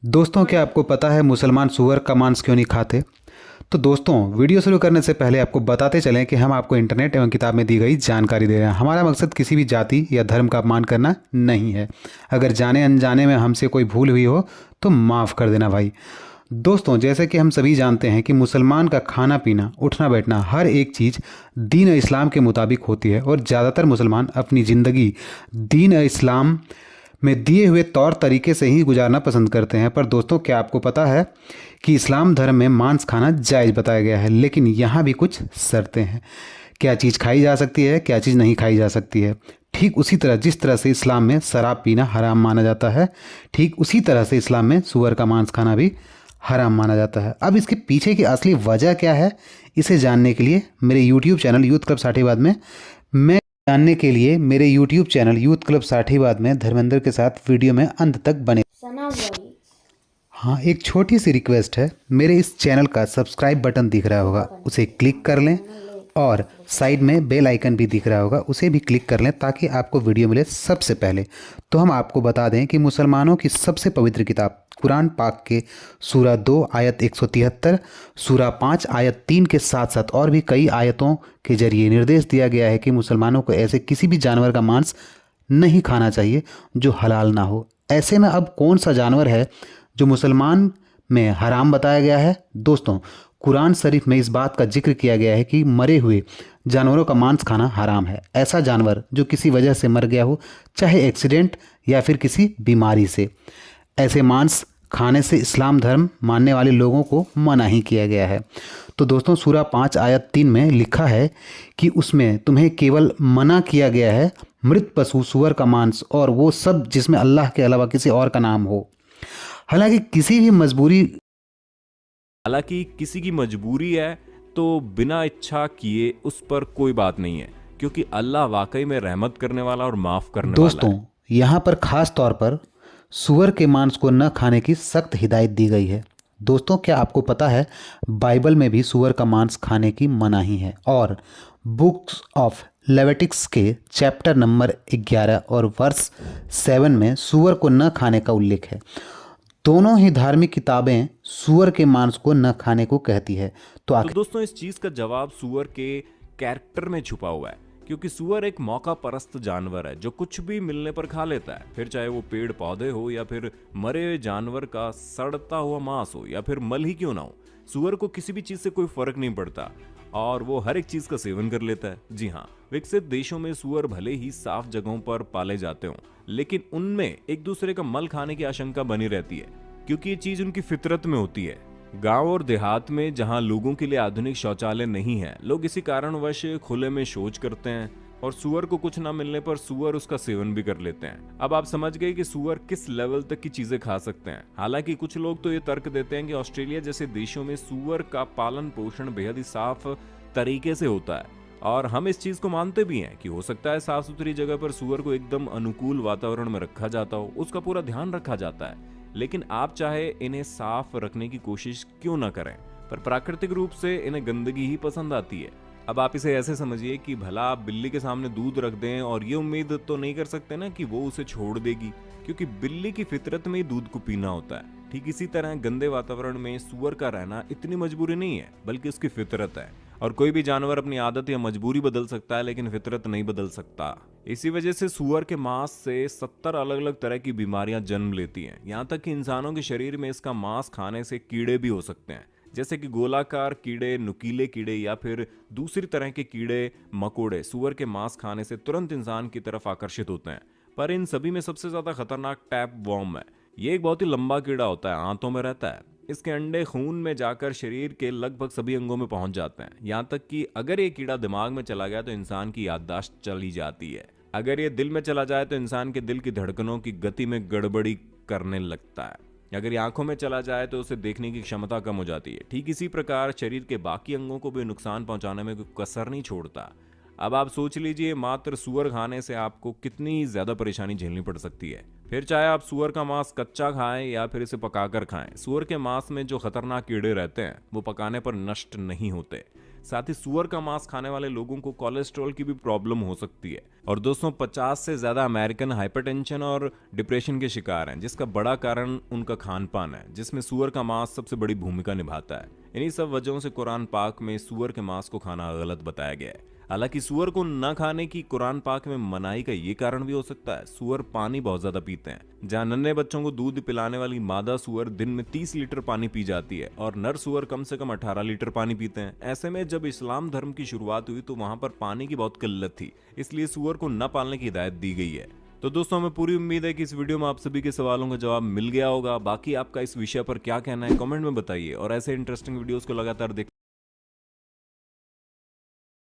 दोस्तों, क्या आपको पता है मुसलमान सूअर का मांस क्यों नहीं खाते? तो दोस्तों, वीडियो शुरू करने से पहले आपको बताते चलें कि हम आपको इंटरनेट एवं किताब में दी गई जानकारी दे रहे हैं। हमारा मकसद किसी भी जाति या धर्म का अपमान करना नहीं है। अगर जाने अनजाने में हमसे कोई भूल हुई हो तो माफ़ कर देना भाई। दोस्तों, जैसे कि हम सभी जानते हैं कि मुसलमान का खाना पीना, उठना बैठना, हर एक चीज़ दीन इस्लाम के मुताबिक होती है और ज़्यादातर मुसलमान अपनी ज़िंदगी दीन इस्लाम में दिए हुए तौर तरीके से ही गुजारना पसंद करते हैं। पर दोस्तों, क्या आपको पता है कि इस्लाम धर्म में मांस खाना जायज़ बताया गया है, लेकिन यहाँ भी कुछ शर्तें हैं। क्या चीज़ खाई जा सकती है, क्या चीज़ नहीं खाई जा सकती है। ठीक उसी तरह जिस तरह से इस्लाम में शराब पीना हराम माना जाता है, ठीक उसी तरह से इस्लाम में सूअर का मांस खाना भी हराम माना जाता है। अब इसके पीछे की असली वजह क्या है, इसे जानने के लिए मेरे यूट्यूब चैनल यूथ क्लब साठीवाद में मैं जानने के लिए मेरे यूट्यूब चैनल यूथ क्लब साठीवाद में धर्मेंद्र के साथ वीडियो में अंत तक बने। हाँ, एक छोटी सी रिक्वेस्ट है, मेरे इस चैनल का सब्सक्राइब बटन दिख रहा होगा, उसे क्लिक कर लें और साइड में बेल आइकन भी दिख रहा होगा, उसे भी क्लिक कर लें ताकि आपको वीडियो मिले सबसे पहले। तो हम आपको बता दें कि मुसलमानों की सबसे पवित्र किताब कुरान पाक के सूरा 2 आयत 173, सूरा 5 आयत 3 के साथ साथ और भी कई आयतों के जरिए निर्देश दिया गया है कि मुसलमानों को ऐसे किसी भी जानवर का मांस नहीं खाना चाहिए जो हलाल ना हो। ऐसे में अब कौन सा जानवर है जो मुसलमान में हराम बताया गया है? दोस्तों, कुरान शरीफ में इस बात का जिक्र किया गया है कि मरे हुए जानवरों का मांस खाना हराम है। ऐसा जानवर जो किसी वजह से मर गया हो, चाहे एक्सीडेंट या फिर किसी बीमारी से, ऐसे मांस खाने से इस्लाम धर्म मानने वाले लोगों को मना ही किया गया है। तो दोस्तों, सूरा 5 आयत 3 में लिखा है कि उसमें तुम्हें केवल मना किया गया है मृत पशु सूअर का मांस और वो सब जिसमें अल्लाह के अलावा किसी और का नाम हो। हालांकि किसी की मजबूरी है तो बिना इच्छा किए उस पर कोई बात नहीं है, क्योंकि अल्लाह वाकई में रहमत करने वाला और माफ करने वाला है। दोस्तों, यहाँ पर खास तौर पर सूअर के मांस को न खाने की सख्त हिदायत दी गई है। दोस्तों, क्या आपको पता है बाइबल में भी सूअर का मांस खाने की मनाही है और बुक्स ऑफ लेविटिक्स के चैप्टर नंबर 11 और वर्स 7 में सूअर को न खाने का उल्लेख है। दोनों ही धार्मिक किताबें सूअर के मांस को न खाने को कहती है। तो दोस्तों, इस चीज का जवाब सूअर के कैरेक्टर में छुपा हुआ है, क्योंकि सूअर एक मौका परस्त जानवर है जो कुछ भी मिलने पर खा लेता है, फिर चाहे वो पेड़ पौधे हो या फिर मरे हुए जानवर का सड़ता हुआ मांस हो या फिर मल ही क्यों ना हो। सूअर को किसी भी चीज से कोई फर्क नहीं पड़ता और वो हर एक चीज का सेवन कर लेता है। जी हाँ, विकसित देशों में सूअर भले ही साफ जगहों पर पाले जाते हों, लेकिन उनमें एक दूसरे का मल खाने की आशंका बनी रहती है, क्योंकि ये चीज उनकी फितरत में होती है। गांव और देहात में जहां लोगों के लिए आधुनिक शौचालय नहीं है, लोग इसी कारणवश खुले में शौच करते हैं और सूअर को कुछ ना मिलने पर सूअर उसका सेवन भी कर लेते हैं। अब आप समझ गए कि सूअर किस लेवल तक की चीजें खा सकते हैं। हालांकि कुछ लोग तो ये तर्क देते हैं कि ऑस्ट्रेलिया जैसे देशों में सूअर का पालन पोषण बेहद ही साफ तरीके से होता है और हम इस चीज को मानते भी हैं कि हो सकता है साफ सुथरी जगह पर सूअर को एकदम अनुकूल वातावरण में रखा जाता हो, उसका पूरा ध्यान रखा जाता है। लेकिन आप चाहे इन्हें साफ रखने की कोशिश क्यों ना करें, पर प्राकृतिक रूप से इन्हें गंदगी ही पसंद आती है। अब आप इसे ऐसे समझिए कि भला आप बिल्ली के सामने दूध रख दें और ये उम्मीद तो नहीं कर सकते ना कि वो उसे छोड़ देगी, क्योंकि बिल्ली की फितरत में ही दूध को पीना होता है। ठीक इसी तरह गंदे वातावरण में सूअर का रहना इतनी मजबूरी नहीं है, बल्कि उसकी फितरत है। और कोई भी जानवर अपनी आदत या मजबूरी बदल सकता है, लेकिन फितरत नहीं बदल सकता। इसी वजह से सूअर के मांस से 70 अलग अलग तरह की बीमारियां जन्म लेती हैं। यहाँ तक कि इंसानों के शरीर में इसका मांस खाने से कीड़े भी हो सकते हैं, जैसे कि गोलाकार कीड़े, नुकीले कीड़े या फिर दूसरी तरह के कीड़े मकोड़े सूअर के मांस खाने से तुरंत इंसान की तरफ आकर्षित होते हैं। पर इन सभी में सबसे ज्यादा खतरनाक टैप वॉर्म है। ये एक बहुत ही लंबा कीड़ा होता है, आंतों में रहता है। इसके अंडे खून में जाकर शरीर के लगभग सभी अंगों में पहुंच जाते हैं। यहाँ तक कि अगर ये कीड़ा दिमाग में चला गया तो इंसान की याददाश्त चली जाती है। अगर ये दिल में चला जाए तो इंसान के दिल की धड़कनों की गति में गड़बड़ी करने लगता है। अगर ये आंखों में चला जाए तो उसे देखने की क्षमता कम हो जाती है। ठीक इसी प्रकार शरीर के बाकी अंगों को भी नुकसान पहुंचाने में कोई कसर नहीं छोड़ता। अब आप सोच लीजिए, मात्र सूअर खाने से आपको कितनी ज्यादा परेशानी झेलनी पड़ सकती है। फिर चाहे आप सूअर का मांस कच्चा खाएं या फिर इसे पकाकर खाएं, सूअर के मांस में जो खतरनाक कीड़े रहते हैं वो पकाने पर नष्ट नहीं होते। साथ ही सुअर का मांस खाने वाले लोगों को कोलेस्ट्रॉल की भी प्रॉब्लम हो सकती है। और दोस्तों 50 से ज्यादा अमेरिकन हाइपरटेंशन और डिप्रेशन के शिकार हैं, जिसका बड़ा कारण उनका खान पान है, जिसमें सुअर का मांस सबसे बड़ी भूमिका निभाता है। इन्हीं सब वजहों से कुरान पाक में सुअर के मांस को खाना गलत बताया गया है। हालांकि सुअर को न खाने की कुरान पाक में मनाही का ये कारण भी हो सकता है, सुअर पानी बहुत ज्यादा पीते हैं। जहां नन्हे बच्चों को दूध पिलाने वाली मादा सुअर दिन में 30 लीटर पानी पी जाती है और नर सुअर कम से कम 18 लीटर पानी पीते हैं। ऐसे में जब इस्लाम धर्म की शुरुआत हुई तो वहां पर पानी की बहुत किल्लत थी, इसलिए सुअर को न पालने की हिदायत दी गई है। तो दोस्तों हमें पूरी उम्मीद है कि इस वीडियो में आप सभी के सवालों का जवाब मिल गया होगा। बाकी आपका इस विषय पर क्या कहना है कमेंट में बताइए और ऐसे इंटरेस्टिंग वीडियोस को लगातार देख